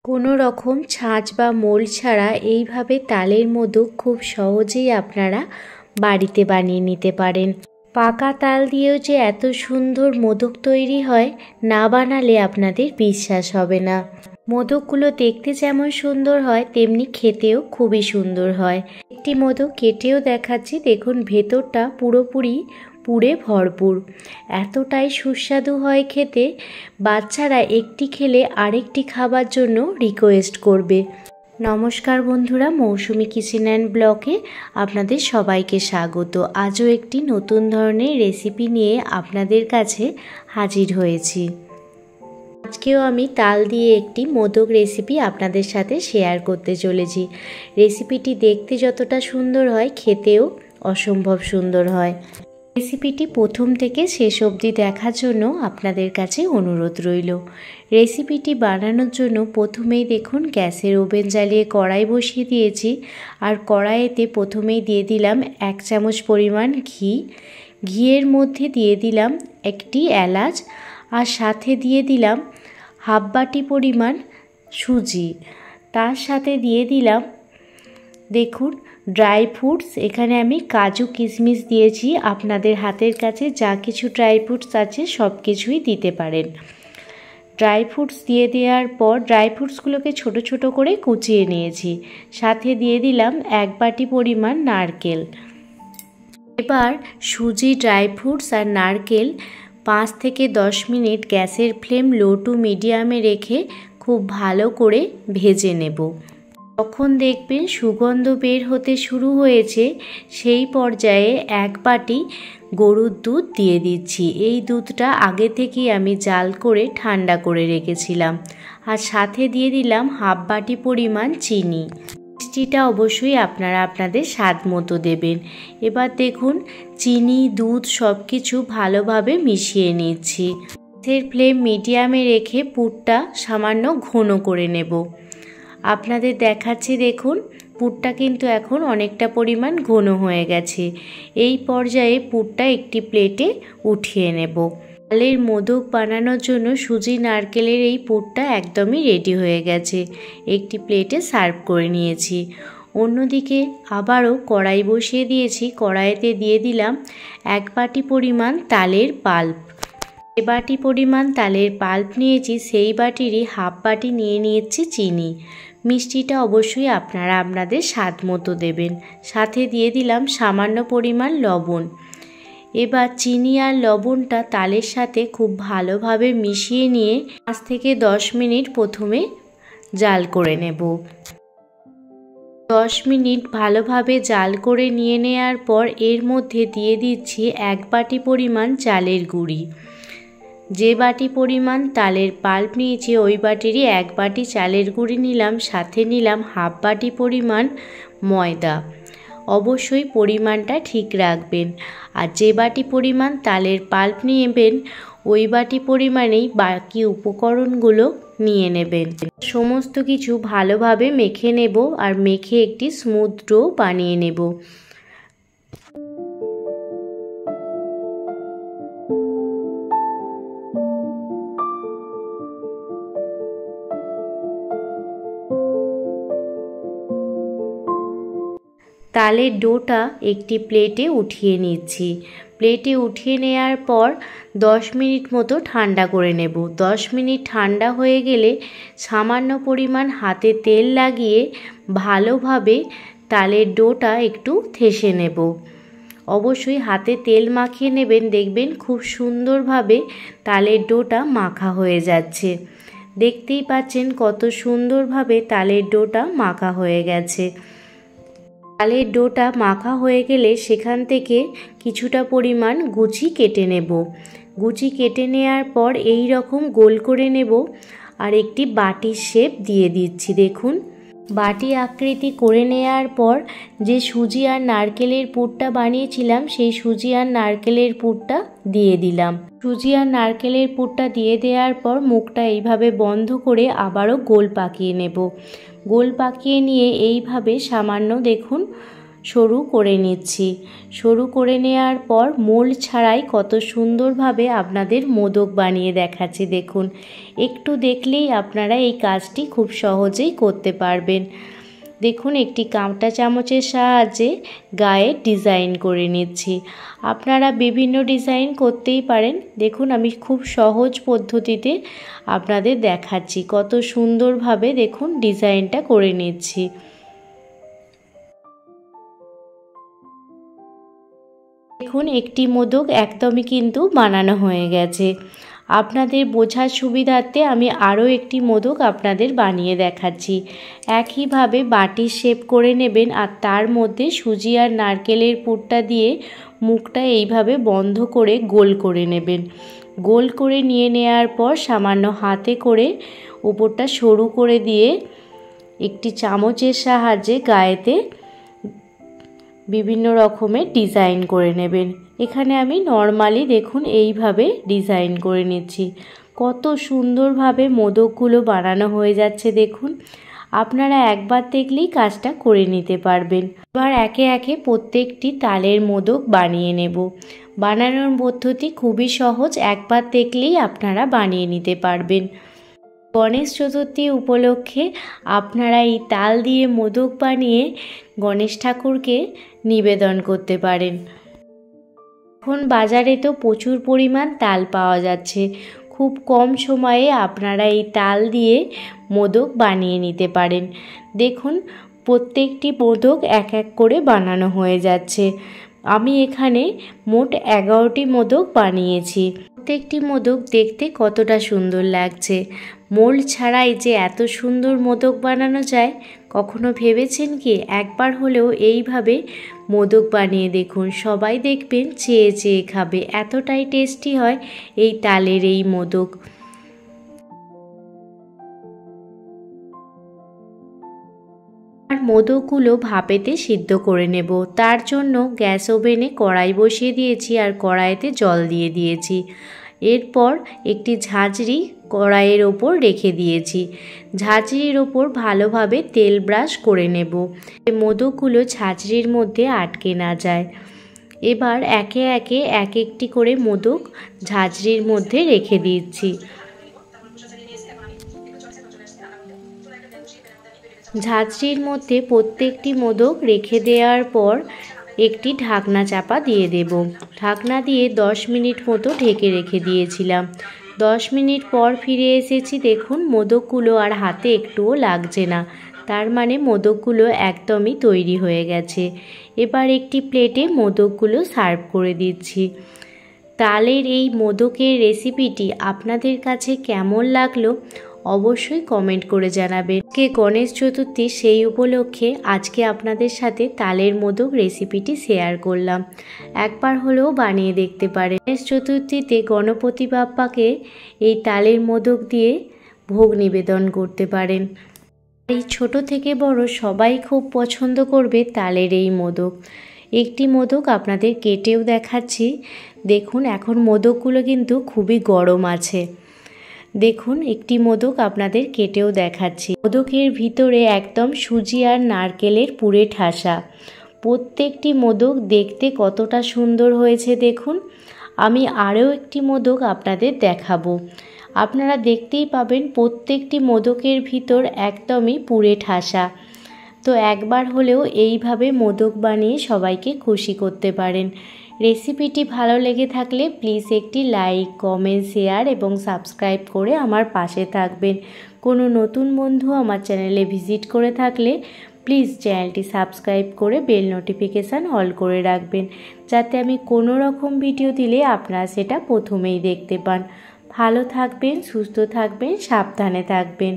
কোনো রকম ছাঁচ বা মোল্ড ছাড়া এইভাবে তালের মোদক খুব সহজেই আপনারা বাড়িতে বানিয়ে নিতে পারেন। পাকা তাল দিয়েও যে এত সুন্দর মোদক তৈরি হয়, না বানালে আপনাদের বিশ্বাস হবে না। মোদকগুলো দেখতে যেমন সুন্দর হয় তেমনি খেতেও খুবই সুন্দর হয়। একটি মোদক কেটেও দেখাচ্ছি, দেখুন ভেতরটা পুরোপুরি পুরে ভরপুর। এতটাই সুস্বাদু হয় খেতে, বাচ্চারা একটি খেলে আরেকটি খাবার জন্য রিকোয়েস্ট করবে। নমস্কার বন্ধুরা, মৌসুমি কিচেন অ্যান্ড ব্লগে আপনাদের সবাইকে স্বাগত। আজও একটি নতুন ধরনের রেসিপি নিয়ে আপনাদের কাছে হাজির হয়েছি। আজকেও আমি তাল দিয়ে একটি মোদক রেসিপি আপনাদের সাথে শেয়ার করতে চলেছি। রেসিপিটি দেখতে যতটা সুন্দর হয়, খেতেও অসম্ভব সুন্দর হয়। রেসিপিটি প্রথম থেকে শেষ অবধি দেখার জন্য আপনাদের কাছে অনুরোধ রইল। রেসিপিটি বানানোর জন্য প্রথমেই দেখুন গ্যাসের ওভেন জ্বালিয়ে কড়াই বসিয়ে দিয়েছি। আর কড়াইতে প্রথমেই দিয়ে দিলাম 1 চামচ পরিমাণ ঘি। ঘিয়ের মধ্যে দিয়ে দিলাম একটি এলাচ, আর সাথে দিয়ে দিলাম হাফ বাটি পরিমাণ সুজি। তার সাথে দিয়ে দিলাম দেখুন ড্রাই ফ্রুটস। এখানে আমি কাজু কিশমিশ দিয়েছি, আপনাদের হাতের কাছে যা কিছু ড্রাই ফ্রুটস আছে সব কিছুই দিতে পারেন। ড্রাই ফ্রুটস দিয়ে দেওয়ার পর ড্রাই ফ্রুটসগুলোকে ছোট ছোট করে কুচিয়ে নিয়েছি। সাথে দিয়ে দিলাম 1 বাটি পরিমাণ নারকেল। এবার সুজি, ড্রাই ফ্রুটস আর নারকেল 5 থেকে 10 মিনিট গ্যাসের ফ্লেম লো টু মিডিয়ামে রেখে খুব ভালো করে ভেজে নেব। যখন দেখবেন সুগন্ধ বের হতে শুরু হয়েছে, সেই পর্যায়ে 1 বাটি গরুর দুধ দিয়ে দিচ্ছি। এই দুধটা আগে থেকেই আমি জাল করে ঠান্ডা করে রেখেছিলাম। আর সাথে দিয়ে দিলাম হাফ বাটি পরিমাণ চিনি। মিষ্টিটা অবশ্যই আপনারা আপনাদের স্বাদ মতো দেবেন। এবার দেখুন চিনি, দুধ সব কিছু ভালোভাবে মিশিয়ে নিচ্ছি। গ্যাসের ফ্লেম মিডিয়ামে রেখে পুরটা সামান্য ঘন করে নেব। আপনাদের দেখাচ্ছি, দেখুন পুরটা কিন্তু এখন অনেকটা পরিমাণ ঘন হয়ে গেছে। এই পর্যায়ে পুরটা একটি প্লেটে উঠিয়ে নেব। তালের মোদক বানানোর জন্য সুজি নারকেলের এই পুরটা একদমই রেডি হয়ে গেছে। একটি প্লেটে সার্ভ করে নিয়েছি। অন্যদিকে আবারও কড়াই বসিয়ে দিয়েছি। কড়াইতে দিয়ে দিলাম 1 বাটি পরিমাণ তালের পাল্প। যে বাটি পরিমাণ তালের পাল্প নিয়েছি সেই বাটিরই হাফ বাটি নিয়ে নিয়েছি চিনি। মিষ্টিটা অবশ্যই আপনারা আপনাদের স্বাদ মতো দেবেন। সাথে দিয়ে দিলাম সামান্য পরিমাণ লবণ। এবার চিনি আর লবণটা তালের সাথে খুব ভালোভাবে মিশিয়ে নিয়ে 5 থেকে 10 মিনিট প্রথমে জাল করে নেব। 10 মিনিট ভালোভাবে জাল করে নিয়ে নেওয়ার পর এর মধ্যে দিয়ে দিচ্ছি 1 বাটি পরিমাণ চালের গুঁড়ি। যে বাটি পরিমাণ তালের পাল্প নিয়েছি ওই বাটিরই 1 বাটি চালের গুঁড়ি নিলাম। সাথে নিলাম হাফ বাটি পরিমাণ ময়দা। অবশ্যই পরিমাণটা ঠিক রাখবেন। আর যে বাটি পরিমাণ তালের পাল্প নেবেন ওই বাটি পরিমাণেই বাকি উপকরণগুলো নিয়ে নেবেন। সমস্ত কিছু ভালোভাবে মেখে নেব আর মেখে একটি স্মুথ ডো বানিয়ে নেব। তালের ডোটা একটি প্লেটে উঠিয়ে নিচ্ছি। প্লেটে উঠিয়ে নেওয়ার পর 10 মিনিট মতো ঠান্ডা করে নেব। 10 মিনিট ঠান্ডা হয়ে গেলে সামান্য পরিমাণ হাতে তেল লাগিয়ে ভালোভাবে তালের ডোটা একটু ঠেসে নেব। অবশ্যই হাতে তেল মাখিয়ে নেবেন, দেখবেন খুব সুন্দরভাবে তালের ডোটা মাখা হয়ে যাচ্ছে। দেখতেই পাচ্ছেন কত সুন্দরভাবে তালের ডোটা মাখা হয়ে গেছে। তালের ডোটা মাখা হয়ে গেলে সেখান থেকে কিছুটা পরিমাণ গুচি কেটে নেব। গুচি কেটে নেওয়ার পর এই রকম গোল করে নেব আর একটি বাটির শেপ দিয়ে দিচ্ছি। দেখুন বাটি আকৃতি করে নেওয়ার পর যে সুজি আর নারকেলের পুরটা বানিয়েছিলাম সেই সুজি আর নারকেলের পুরটা দিয়ে দিলাম। সুজি আর নারকেলের পুরটা দিয়ে দেওয়ার পর মুখটা এইভাবে বন্ধ করে আবারও গোল পাকিয়ে নেব। গোল পাকিয়ে নিয়ে এইভাবে সামান্য দেখুন সরু করে নিচ্ছি। সরু করে নেওয়ার পর মোল্ড ছাড়াই কত সুন্দরভাবে আপনাদের মোদক বানিয়ে দেখাচ্ছি। দেখুন, একটু দেখলেই আপনারা এই কাজটি খুব সহজেই করতে পারবেন। দেখুন, একটি কাঁটা চামচের সাহায্যে গায়ে ডিজাইন করে নিচ্ছি। আপনারা বিভিন্ন ডিজাইন করতেই পারেন। দেখুন, আমি খুব সহজ পদ্ধতিতে আপনাদের দেখাচ্ছি কত সুন্দরভাবে দেখুন ডিজাইনটা করে নিচ্ছি। দেখুন, একটি মোদক একদমই কিন্তু বানানো হয়ে গেছে। আপনাদের বোঝার সুবিধার্থে আমি আরও একটি মোদক আপনাদের বানিয়ে দেখাচ্ছি। একইভাবে বাটির শেপ করে নেবেন আর তার মধ্যে সুজি আর নারকেলের পুরটা দিয়ে মুখটা এইভাবে বন্ধ করে গোল করে নেবেন। গোল করে নিয়ে নেওয়ার পর সামান্য হাতে করে উপরটা সরু করে দিয়ে একটি চামচের সাহায্যে গায়েতে বিভিন্ন রকমের ডিজাইন করে নেবেন। এখানে আমি নর্মালি দেখুন এইভাবে ডিজাইন করে নিচ্ছি। কত সুন্দরভাবে মোদকগুলো বানানো হয়ে যাচ্ছে দেখুন। আপনারা একবার দেখলেই কাজটা করে নিতে পারবেন। এবার একে একে প্রত্যেকটি তালের মোদক বানিয়ে নেব। বানানোর পদ্ধতি খুবই সহজ, একবার দেখলেই আপনারা বানিয়ে নিতে পারবেন। গণেশ চতুর্থী উপলক্ষে আপনারা এই তাল দিয়ে মোদক বানিয়ে গণেশ ঠাকুরকে নিবেদন করতে পারেন। এখন বাজারে তো প্রচুর পরিমাণ তাল পাওয়া যাচ্ছে। খুব কম সময়ে আপনারা এই তাল দিয়ে মোদক বানিয়ে নিতে পারেন। দেখুন, প্রত্যেকটি মোদক এক এক করে বানানো হয়ে যাচ্ছে। আমি এখানে মোট 11টি মোদক বানিয়েছি। প্রত্যেকটি মোদক দেখতে কতটা সুন্দর লাগছে। মোল্ড ছাড়াই যে এত সুন্দর মোদক বানানো যায় কখনো ভেবেছেন কি? একবার হলেও এইভাবে মোদক বানিয়ে দেখুন, সবাই দেখবেন চেয়ে চেয়ে খাবে। এতটাই টেস্টি হয় এই তালের এই মোদক। আর মোদকগুলো ভাপেতে সিদ্ধ করে নেব। তার জন্য গ্যাস ওভেনে কড়াই বসিয়ে দিয়েছি আর কড়াইতে জল দিয়ে দিয়েছি। এরপর একটি ঝাঁঝরি কড়াইয়ের ওপর রেখে দিয়েছি। ঝাঁঝরির ওপর ভালোভাবে তেল ব্রাশ করে নেব, মোদকগুলো ঝাঁঝরির মধ্যে আটকে না যায়। এবার একে একে এক একটি করে মোদক ঝাঁঝরির মধ্যে রেখে দিচ্ছি। ঝাঁঝরির মধ্যে প্রত্যেকটি মোদক রেখে দেওয়ার পর একটি ঢাকনা চাপা দিয়ে দেব। ঢাকনা দিয়ে 10 মিনিট মতো ঢেকে রেখে দিয়েছিলাম। 10 মিনিট পর ফিরে এসেছি। দেখুন, মোদকগুলো আর হাতে একটুও লাগছে না, তার মানে মোদকগুলো একদমই তৈরি হয়ে গেছে। এবার একটি প্লেটে মোদকগুলো সার্ভ করে দিচ্ছি। তালের এই মোদকের রেসিপিটি আপনাদের কাছে কেমন লাগলো অবশ্যই কমেন্ট করে জানাবেন। গণেশ চতুর্থী, সেই উপলক্ষে আজকে আপনাদের সাথে তালের মোদক রেসিপিটি শেয়ার করলাম। একবার হলেও বানিয়ে দেখতে পারেন। গণেশ চতুর্থীতে গণপতি বাপ্পাকে এই তালের মোদক দিয়ে ভোগ নিবেদন করতে পারেন। এই ছোট থেকে বড় সবাই খুব পছন্দ করবে তালের এই মোদক। একটি মোদক আপনাদের কেটেও দেখাচ্ছি। দেখুন, এখন মোদকগুলো কিন্তু খুবই গরম আছে। দেখুন, একটি মোদক আপনাদের কেটেও দেখাচ্ছি। মোদকের ভিতরে একদম সুজি আর নারকেলের পুরে ঠাসা। প্রত্যেকটি মোদক দেখতে কতটা সুন্দর হয়েছে দেখুন। আমি আরও একটি মোদক আপনাদের দেখাবো। আপনারা দেখতেই পাবেন প্রত্যেকটি মোদকের ভিতর একদমই পুরে ঠাসা। তো একবার হলেও এইভাবে মোদক বানিয়ে সবাইকে খুশি করতে পারেন। রেসিপিটি ভালো লেগে থাকলে প্লিজ একটি লাইক, কমেন্ট, শেয়ার এবং সাবস্ক্রাইব করে আমার পাশে থাকবেন। কোনো নতুন বন্ধু আমার চ্যানেলে ভিজিট করে থাকলে প্লিজ চ্যানেলটি সাবস্ক্রাইব করে বেল নোটিফিকেশান অল করে রাখবেন, যাতে আমি কোনো রকম ভিডিও দিলে আপনারা সেটা প্রথমেই দেখতে পান। ভালো থাকবেন, সুস্থ থাকবেন, সাবধানে থাকবেন।